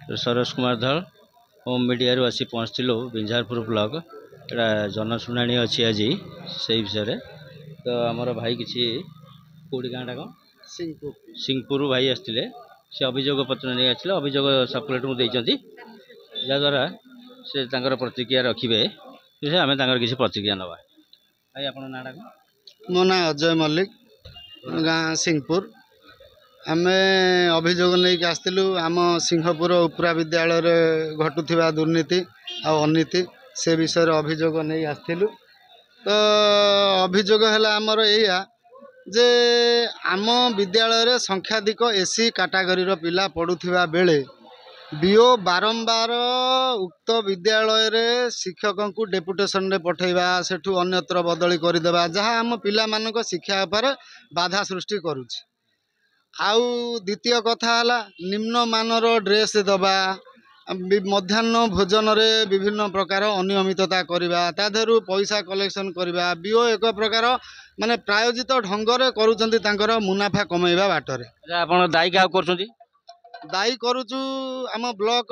सरोज कुमार धल home media आसी पहुँचलु Binjharpur block एटा जनशुणाणी अच्छी आज से विषय तो आमर भाई किसी कौटी गाँटा कौन सिंहपुर भाई आसते से अभियोग पत्र नहीं आसले अभियोग सर्कुलेट मुझे जहाद्वारा से प्रतिक्रिया रखिए आम किसी प्रतिक्रिया नवा भाई आप नाटा कौन मो ना अजय मल्लिक गाँ सिंहपुर आम अभियोग नहीं आसलु आम सिंहपुर उपरा विद्यालय घटुवा दुर्नीति अनीति से विषय अभियोग नहीं आसलु तो अभियोग है आमर या जे आम विद्यालय संख्याधिक एससी कैटेगरी पिला पढ़ुवा बेले बीओ बारंबार उक्त विद्यालय रे शिक्षक को डेपुटेशन रे पठेबा सेठू अन्यत्र बदली करदेवा जहाँ आम पिला मानक शिक्षा पर बाधा सृष्टि करुछि। आउ द्वितीय कथा है निम्न मानर ड्रेस दबा मध्याह्न भोजन रे विभिन्न प्रकार अनियमितता करवा ताधरू पैसा कलेक्शन करवा बीओ एक प्रकार माने प्रायोजित ढंग कर मुनाफा कमेवा बाटर आप दायी क्या कर दायी करुचु आम ब्लॉक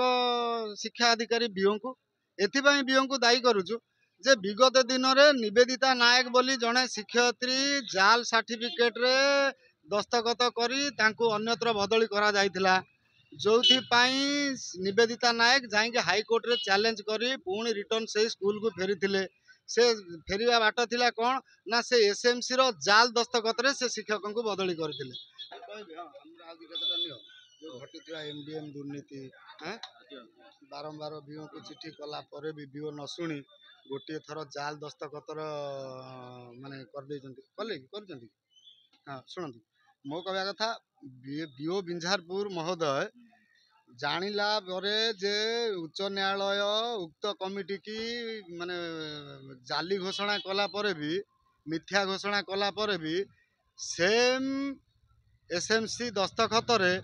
शिक्षा अधिकारी बीओ को एथिपाई बीओ को दायी करुचु जे विगत दिन रे निवेदिता नायक बोली जड़े शिक्षयित्री जाल सर्टिफिकेट रे दस्तखत करी तांको अन्यत्र बदली करा जायतिला जो निवेदिता नायक जाइए हाईकोर्ट रे चैलेंज करी पुणी रिटर्न से स्कूल को फेरी से फेरिया बाट थिला कौन ना से एसएमसी रो जाल दस्तखत रे से शिक्षक को बदली करथिले जो घटी एमडीएम दुर्नीति बारंबार बीओ को चिठी कला पर भी बीओ न शुणी गोटे थर जाल दस्तखत माने कर हाँ शुणु मो कहवा कथा बीओ बिंझारपुर महोदय जानिला बरे जे उच्च न्यायालय उक्त कमिटी की माने जाली घोषणा कला पर भी मिथ्या घोषणा कला पर भी सेम एसएमसी दस्तखत रे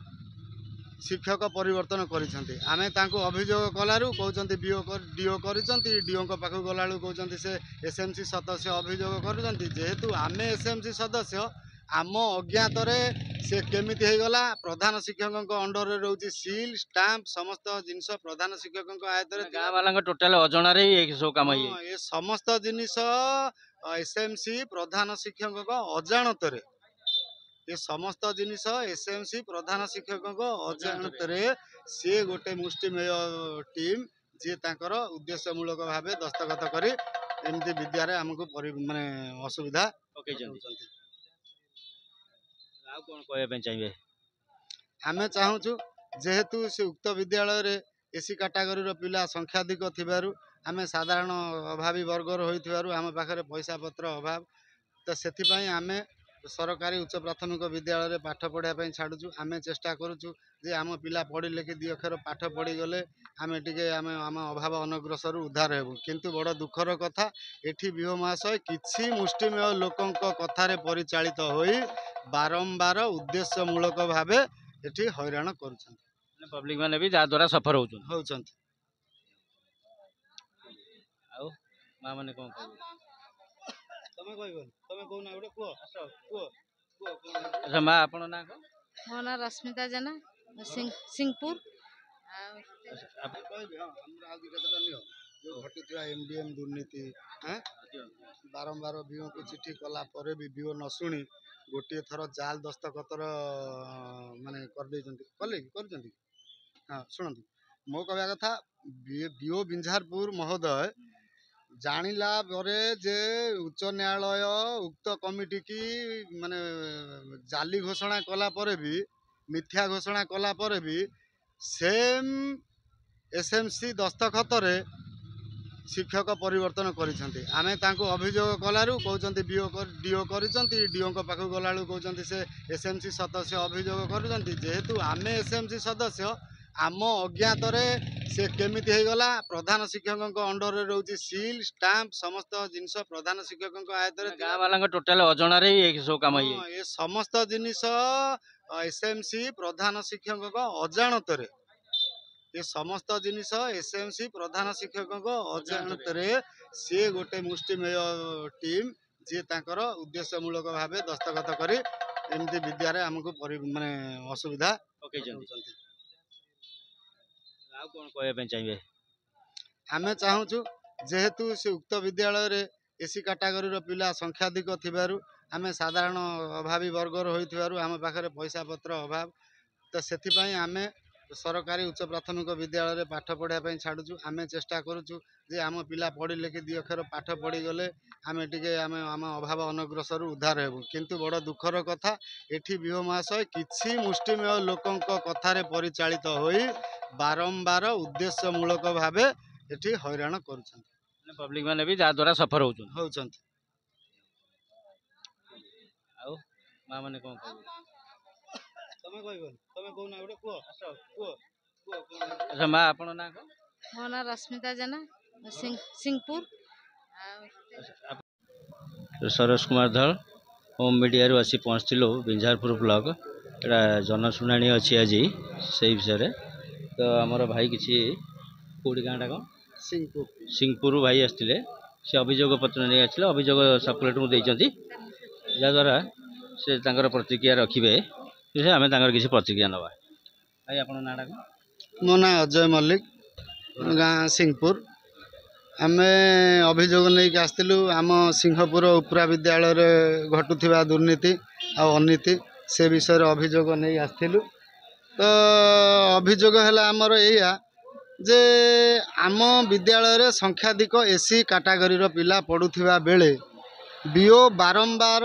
शिक्षक परिवर्तन करिसेंती आमे तांको अभियोग कलारु कहउचंती डीओ करिसेंती डीओ को पाखु गलाळु कहउचंती से एसएमसी सदस्य अभियोग करिसेंती जेहेतु आमे एसएमसी सदस्य आम अज्ञात से केमिति हो गला प्रधान शिक्षक अंडर रे रहउची सील स्टाम्प समस्त जिनस प्रधान शिक्षक आयत रे गाँ वाला टोटाल अजणा रे सब काम ये समस्त जिनिस एसएमसी प्रधान शिक्षक अजाणत रे ये समस्त जिनिस एसएमसी प्रधान शिक्षक अजाणत रे सी गोटे मुष्टिमेय टीम जी तांकर उद्देश्यमूलक भाव दस्तखत करी एमती विद्यारे हमको माने असुविधा चाहिए आमे चाहूँ जेहेतु से उक्त विद्यालय रे एसी कैटेगरी पिला संख्याधिक थिबारु आमे साधारण अभावी वर्गर होइथिबारु आम पाखरे पैसा पत्र अभाव तो सेथिपाई आमे सरकारी उच्च प्राथमिक विद्यालय रे पाठ पढ़ाई छाड़ुचु आमे चेष्टा करुचु जे आम पिला पढ़ी लिखि दी अक्षर पाठ पढ़ी गले आमे टिके आमे आम अभाव अनग्रसर उद्धार हेबु किंतु बड़ दुखर कथा एठी बीओ महाशय किछि मुष्टिमेय लोकंक कथारे परिचालित होई बारंबार उद्देश्यमूलक भावे एठी हैरान करूछन पब्लिक माने भी जा द्वारा सफर होउछन आउ मां माने कोन तमे कहबो तमे कोना गोटे को आसो को अच्छा मां आपन ना को मो ना रश्मिता जना सिंहपुर आप कहबे हां हमरा आदि कतटा नियो जो घटी एमडीएम दुर्नीति बारंबार बीओ को चिठी कला पर भी बीओ न शुणी गोटे थर जाल दस्तखत माने कर हाँ शुणु मो कहवा कथा बीओ बिंझारपुर महोदय जानिला बरे जे उच्च न्यायालय उक्त कमिटी की माने जाली घोषणा कला पर भी मिथ्या घोषणा कला पर भी सेम एसएमसी दस्तखत रे शिक्षक परिवर्तन करिसेंती आमे तांको अभियोग कलारु कहउचंती डीओ करिसेंती डीओ को पाखु गलाळु कहउचंती से एसएमसी सदस्य अभियोग करिसेंती जेहेतु आमे एसएमसी सदस्य आम अज्ञात से केमिति हो गला प्रधान शिक्षक अंडर रे रहउची सील स्टाम्प समस्त जिनस प्रधान शिक्षक आयत रे गाँ वाला टोटाल अजणा रे सब काम ये समस्त जिनिस एसएमसी प्रधान शिक्षक अजाणत रे ये समस्त जिनिस एसएमसी प्रधान शिक्षक अजाणत रे सी गोटे मुष्टिमेय टीम जी तांकर उद्देश्यमूलक भाव दस्तखत करी एमती विद्यारे हमको माने असुविधा ଆଉ କ'ଣ କହିବା ପାଇଁ ଚାହିଁବେ? ଆମେ ଚାହୁଁଛୁ ଯେହେତୁ ସେ ଉକ୍ତ ବିଦ୍ୟାଳୟରେ ଏସି କାଟାଗୋରୀର ପିଲା ସଂଖ୍ୟାଧିକ ଥିବାରୁ ଆମେ ସାଧାରଣ ଅଭାବୀ ବର୍ଗର ହୋଇଥିବାରୁ ଆମ ପାଖରେ ପଇସା ପତ୍ର ଅଭାବ, ତ ସେଥିପାଇଁ ଆମେ ସରକାରୀ ଉଚ୍ଚ ପ୍ରାଥମିକ ବିଦ୍ୟାଳୟରେ ପାଠ ପଢ଼ିବା ପାଇଁ ଛାଡ଼ୁଛୁ। ଆମେ ଚେଷ୍ଟା କରୁଛୁ ଯେ ଆମ ପିଲା ପଢ଼ିଲେ କି 2 ଅକ୍ଷର ପାଠ ପଢ଼ିଗଲେ ଆମେ ଆମ ଅଭାବ ଅନଗ୍ରସରରୁ ଉଦ୍ଧାର ହେବୁ। କିନ୍ତୁ ବଡ଼ ଦୁଃଖର କଥା, ଏଠି ବିଓ ମହାଶୟ କିଛି ମୁଷ୍ଟିମେୟ ଲୋକଙ୍କ କଥାରେ ପରିଚାଳିତ ହୋଇ ବାରମ୍ବାର ଉଦ୍ଦେଶ୍ୟମୂଳକ ଭାବେ ଏଠି ହଇରାଣ କରୁଛନ୍ତି। ପବ୍ଲିକ ମାନେ ବି ଯାହା ଦ୍ୱାରା ସଫର ହେଉଛନ୍ତି। ଆଉ ମା ମାନେ କ'ଣ କହିବେ? ତମେ କହିବନି, ତମେ କହୁନା ଗୋଟେ କୁହ। ଆଚ୍ଛା ମା, ଆପଣ ନାଁ କ'ଣ? ମୋ ନାଁ ରଶ୍ମିତା ଜେନା, ସିଂପୁର। ସରୋଜ କୁମାର ଧଳ, ହୋମ୍ ମିଡ଼ିଆରୁ ଆସି ପହଞ୍ଚିଥିଲୁ ବିଞ୍ଝାରପୁର ବ୍ଲକ। ଏଇଟା ଜନଶୁଣାଣି ଅଛି ଆଜି ସେଇ ବିଷୟରେ। ତ ଆମର ଭାଇ କିଛି କେଉଁଠି ଗାଁଟା କ'ଣ? ସିଂପୁର ଭାଇ ଆସିଥିଲେ। ସେ ଅଭିଯୋଗ ପତ୍ର ନେଇ ଆସିଥିଲେ, ଅଭିଯୋଗ ସର୍କୁଲେଟକୁ ଦେଇଛନ୍ତି, ଯାହାଦ୍ୱାରା ସେ ତାଙ୍କର ପ୍ରତିକ୍ରିୟା ରଖିବେ। ଆମେ ତାଙ୍କର କିଛି ପ୍ରତିକ୍ରିୟା ନେବା। ଭାଇ ଆପଣଙ୍କ ନାଁଟା କ'ଣ? ମୋ ନାଁ ଅଜୟ ମଲ୍ଲିକ, ଗାଁ ସିଂପୁର। ଆମେ ଅଭିଯୋଗ ନେଇକି ଆସିଥିଲୁ ଆମ ସିଂହପୁର ଉପ୍ରା ବିଦ୍ୟାଳୟରେ ଘଟୁଥିବା ଦୁର୍ନୀତି ଆଉ ଅନୀତି ସେ ବିଷୟରେ ଅଭିଯୋଗ ନେଇ ଆସିଥିଲୁ। ତ ଅଭିଯୋଗ ହେଲା ଆମର ଏଇଆ ଯେ ଆମ ବିଦ୍ୟାଳୟରେ ସଂଖ୍ୟାଧିକ ଏସି କାଟାଗୋରୀର ପିଲା ପଢ଼ୁଥିବା ବେଳେ ବିଓ ବାରମ୍ବାର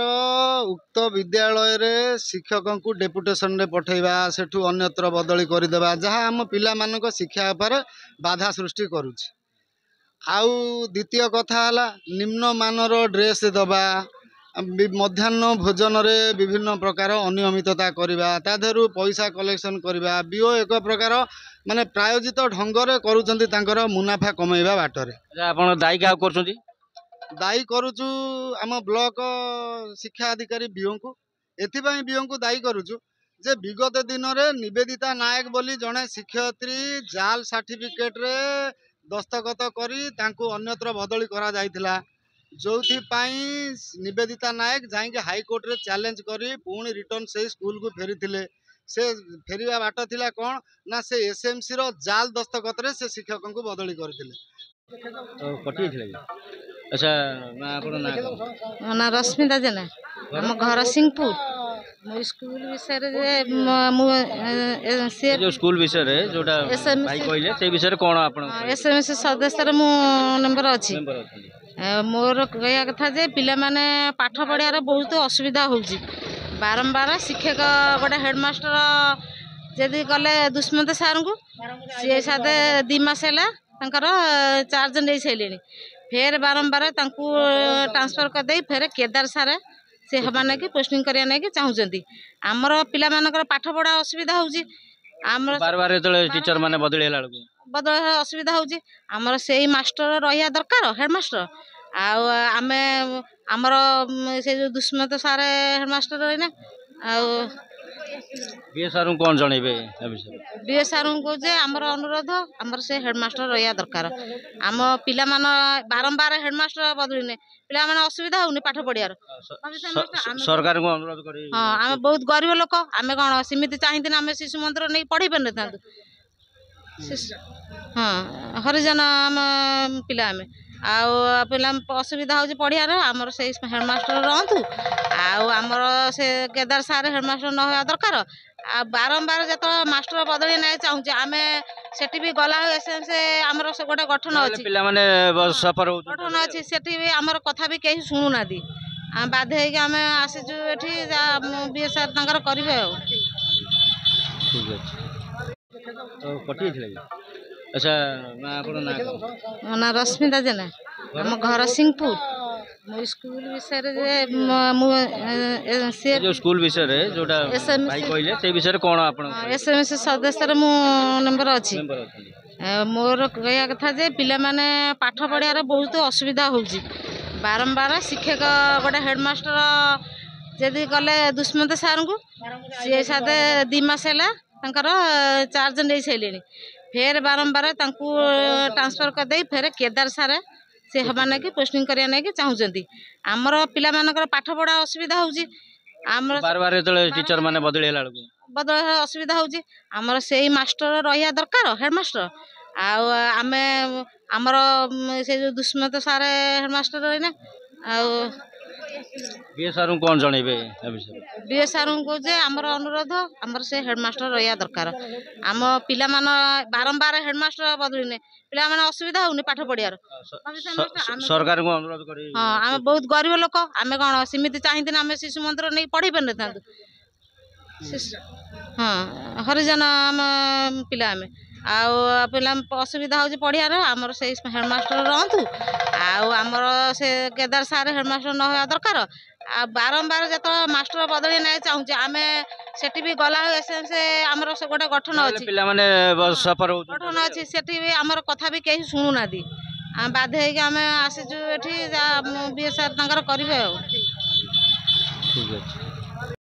ଉକ୍ତ ବିଦ୍ୟାଳୟରେ ଶିକ୍ଷକଙ୍କୁ ଡେପୁଟେସନରେ ପଠାଇବା, ସେଠୁ ଅନ୍ୟତ୍ର ବଦଳି କରିଦେବା, ଯାହା ଆମ ପିଲାମାନଙ୍କ ଶିକ୍ଷା ଉପରେ ବାଧା ସୃଷ୍ଟି କରୁଛି। ଆଉ ଦ୍ୱିତୀୟ କଥା ହେଲା ନିମ୍ନମାନର ଡ୍ରେସ୍ ଦେବା, ମଧ୍ୟାହ୍ନ ଭୋଜନରେ ବିଭିନ୍ନ ପ୍ରକାର ଅନିୟମିତତା କରିବା, ତା ଦେହରୁ ପଇସା କଲେକ୍ସନ୍ କରିବା। ବିଓ ଏକ ପ୍ରକାର ମାନେ ପ୍ରାୟୋଜିତ ଢଙ୍ଗରେ କରୁଛନ୍ତି ତାଙ୍କର ମୁନାଫା କମାଇବା ବାଟରେ। ଆପଣ ଦାୟୀ କାହାକୁ କରୁଛନ୍ତି? ଦାୟୀ କରୁଛୁ ଆମ ବ୍ଲକ ଶିକ୍ଷା ଅଧିକାରୀ ବିଓଙ୍କୁ। ଏଥିପାଇଁ ବିଓଙ୍କୁ ଦାୟୀ କରୁଛୁ ଯେ ବିଗତ ଦିନରେ ନିବେଦିତା ନାୟକ ବୋଲି ଜଣେ ଶିକ୍ଷୟିତ୍ରୀ ଜାଲ୍ ସାର୍ଟିଫିକେଟରେ ଦସ୍ତଖତ କରି ତାଙ୍କୁ ଅନ୍ୟତ୍ର ବଦଳି କରାଯାଇଥିଲା, ଯେଉଁଥିପାଇଁ ନିବେଦିତା ନାୟକ ଯାଇକି ହାଇକୋର୍ଟରେ ଚ୍ୟାଲେଞ୍ଜ କରି ପୁଣି ରିଟର୍ଣ୍ଣ ସେଇ ସ୍କୁଲକୁ ଫେରିଥିଲେ। ସେ ଫେରିବା ବାଟ ଥିଲା କ'ଣ ନା ସେ ଏସ୍ଏମ୍ସିର ଜାଲ୍ ଦସ୍ତଖତରେ ସେ ଶିକ୍ଷକଙ୍କୁ ବଦଳି କରିଥିଲେ। ଆଚ୍ଛା ମା, ଆପଣ ନାଁ କ'ଣ? ମୋ ନାଁ ରଶ୍ମିତା ଜେନା, ଆମ ଘର ସିଂପୁର। ମୋ ସ୍କୁଲ ବିଷୟରେ ଯେଉଁ ସ୍କୁଲ ବିଷୟରେ ଯେଉଁଟା ଭାଇ କହିଲେ ସେଇ ବିଷୟରେ କ'ଣ ଆପଣ? SMS ସଦସ୍ୟର ମୁଁ ମେମ୍ବର ଅଛି। ମୋର କହିବା କଥା ଯେ ପିଲାମାନେ ପାଠ ପଢ଼ିବାର ବହୁତ ଅସୁବିଧା ହେଉଛି। ବାରମ୍ବାର ଶିକ୍ଷକ ଗୋଟେ ହେଡ଼ମାଷ୍ଟର ଯଦି ଗଲେ ଦୁଷ୍ମନ୍ତ ସାର୍ଙ୍କୁ, ସିଏ ସାଥେ 2 ମାସ ହେଲା ତାଙ୍କର ଚାର୍ଜ ନେଇ ସାରିଲେଣି। ଫେର ବାରମ୍ବାର ତାଙ୍କୁ ଟ୍ରାନ୍ସଫର କରିଦେଇ ଫେର କେଦାର ସାର୍ ସେ ହେବା ନାକି ପୋଷ୍ଟିଂ କରିବା ନାକି ଚାହୁଁଛନ୍ତି। ଆମର ପିଲାମାନଙ୍କର ପାଠ ପଢ଼ା ଅସୁବିଧା ହେଉଛି। ଆମର ବାରବାର ଯେତେବେଳେ ଟିଚର ମାନେ ବଦଳି ହେଲା ବେଳକୁ ଅସୁବିଧା ହେଉଛି। ଆମର ସେଇ ମାଷ୍ଟର ରହିବା ଦରକାର, ହେଡ଼ମାଷ୍ଟର। ଆଉ ଆମର ସେ ଯେଉଁ ଦୁଷ୍ମନ୍ତ ସାର୍ ହେଡ଼ମାଷ୍ଟର ରହିଲେ। ଆଉ ବିଏ ସାର୍ଙ୍କୁ କ'ଣ ଜଣେଇବେ? ବିଏ ସାର୍ଙ୍କୁ ଯେ ଆମର ଅନୁରୋଧ, ଆମର ସେ ହେଡ଼ମାଷ୍ଟର ରହିବା ଦରକାର। ଆମ ପିଲାମାନେ ବାରମ୍ବାର ହେଡ଼ମାଷ୍ଟର ବଦଳିଲେ ପିଲାମାନେ ଅସୁବିଧା ହେଉନି ପାଠ ପଢ଼ିବାର। ସରକାରଙ୍କୁ ଅନୁରୋଧ କରି ହଁ, ଆମେ ବହୁତ ଗରିବ ଲୋକ, ଆମେ କ'ଣ ସେମିତି ଚାହିଁଥିଲେ ଆମେ ଶିଶୁ ମନ୍ଦିର ନେଇ ପଢ଼େଇ ପାରିନଥାନ୍ତୁ? ହଁ, ହରିଜନ ଆମ ପିଲା ଆମେ। ଆଉ ପିଲା ଅସୁବିଧା ହେଉଛି ପଢ଼ିବାର, ଆମର ସେଇ ହେଡ଼ମାଷ୍ଟର ରହନ୍ତୁ। ଆଉ ଆମର ସେ କେଦାର ସାର୍ ହେଡ଼ମାଷ୍ଟର ନ ହେବା ଦରକାର। ଆଉ ବାରମ୍ବାର ଯେତେବେଳେ ମାଷ୍ଟର ବଦଳି ନାହିଁ ଚାହୁଁଛି, ଆମେ ସେଠି ବି ଗଲା ସେ ଆମର ଗୋଟେ ଗଠନ ଅଛି, ପିଲାମାନେ ଗଠନ ଅଛି, ସେଠି ବି ଆମର କଥା ବି କେହି ଶୁଣୁନାହାନ୍ତି। ଆମେ ବାଧ୍ୟ ହେଇକି ଆମେ ଆସିଛୁ ଏଠି, ବିଏ ସାର୍ ତାଙ୍କର କରିବେ ଆଉ। ଠିକ୍ ଅଛି। କଟିଯାଇଥିଲା କି? ଆଚ୍ଛା ମା, ଆପଣ ନାଁ କ'ଣ? ମୋ ନାଁ ରଶ୍ମିତା ଜେନା, ଆମ ଘର ସିଂପୁର। ମୋ ସ୍କୁଲ ବିଷୟରେ ଯେଉଁ ସ୍କୁଲ ବିଷୟରେ ଯେଉଁଟା ଭାଇ କହିଲେ ସେଇ ବିଷୟରେ କ'ଣ ଆପଣ? SMS ସଦସ୍ୟର ମୁଁ ମେମ୍ବର ଅଛି। ମୋର କହିବା କଥା ଯେ ପିଲାମାନେ ପାଠ ପଢ଼ିବାର ବହୁତ ଅସୁବିଧା ହେଉଛି। ବାରମ୍ବାର ଶିକ୍ଷକ ଗୋଟେ ହେଡ଼ମାଷ୍ଟର ଯଦି ଗଲେ ଦୁଷ୍ମନ୍ତ ସାର୍ଙ୍କୁ, ସିଏ ସାଥେ 2 ମାସ ହେଲା ତାଙ୍କର ଚାର୍ଜ ନେଇ ସାରିଲେଣି। ଫେର ବାରମ୍ବାର ତାଙ୍କୁ ଟ୍ରାନ୍ସଫର କରିଦେଇ ଫେର କେଦାର ସାର୍ ସେ ହେବା ନାକି ପୋଷ୍ଟିଂ କରିବା ନାକି ଚାହୁଁଛନ୍ତି। ଆମର ପିଲାମାନଙ୍କର ପାଠ ପଢ଼ା ଅସୁବିଧା ହେଉଛି। ଆମର ବାରବାର ଯେତେବେଳେ ଟିଚର ମାନେ ବଦଳି ହେଲା ବେଳକୁ ବଦଳରେ ଅସୁବିଧା ହେଉଛି। ଆମର ସେଇ ମାଷ୍ଟର ରହିବା ଦରକାର, ହେଡ଼ମାଷ୍ଟର। ଆଉ ଆମେ ଆମର ସେ ଯେଉଁ ଦୁଷ୍ମନ୍ତ ସାର୍ ହେଡ଼ମାଷ୍ଟର ରହିଲେ। ଆଉ ବିଏ ସାର୍ଙ୍କୁ କ'ଣ ଜଣେଇବେ ଏ ବିଷୟରେ? ବିଏ ସାର୍ଙ୍କୁ କହୁଛେ ଆମର ଅନୁରୋଧ, ଆମର ସେ ହେଡ଼ମାଷ୍ଟର ରହିବା ଦରକାର। ଆମ ପିଲାମାନ ବାରମ୍ବାର ହେଡ଼ମାଷ୍ଟର ବଦଳିଲେ ପିଲାମାନେ ଅସୁବିଧା ହେଉନି ପାଠ ପଢ଼ିବାର। ସରକାରଙ୍କୁ ଅନୁରୋଧ କରି ହଁ, ଆମେ ବହୁତ ଗରିବ ଲୋକ, ଆମେ କ'ଣ ସେମିତି ଚାହିଁଥିଲେ ଆମେ ଶିଶୁ ମନ୍ଦିର ନେଇ ପଢ଼େଇ ପାରିନଥାନ୍ତୁ? ହଁ, ହରିଜନ ଆମ ପିଲା ଆମେ। ଆଉ ପିଲା ଅସୁବିଧା ହେଉଛି ପଢ଼ିବାର, ଆମର ସେଇ ହେଡ଼ମାଷ୍ଟର ରହନ୍ତୁ। ଆଉ ଆମର ସେ କେଦାର ସାର୍ ହେଡ଼ମାଷ୍ଟର ନ ହେବା ଦରକାର। ଆଉ ବାରମ୍ବାର ଯେତେବେଳେ ମାଷ୍ଟର ବଦଳି ନାହିଁ ଚାହୁଁଛେ ଆମେ ସେଠି ବି ଗଲାବେଳକୁ ଏସଏନ୍ଏସ୍ ଆମର ଗୋଟେ ଗଠନ ଅଛି, ପିଲାମାନେ ସଫର ଗଠନ ଅଛି, ସେଠି ବି ଆମର କଥା ବି କେହି ଶୁଣୁନାହାନ୍ତି। ଆମେ ବାଧ୍ୟ ହେଇକି ଆମେ ଆସିଛୁ ଏଠି, ବିଏ ସାର୍ ତାଙ୍କର କରିବେ ଆଉ। ଠିକ୍ ଅଛି।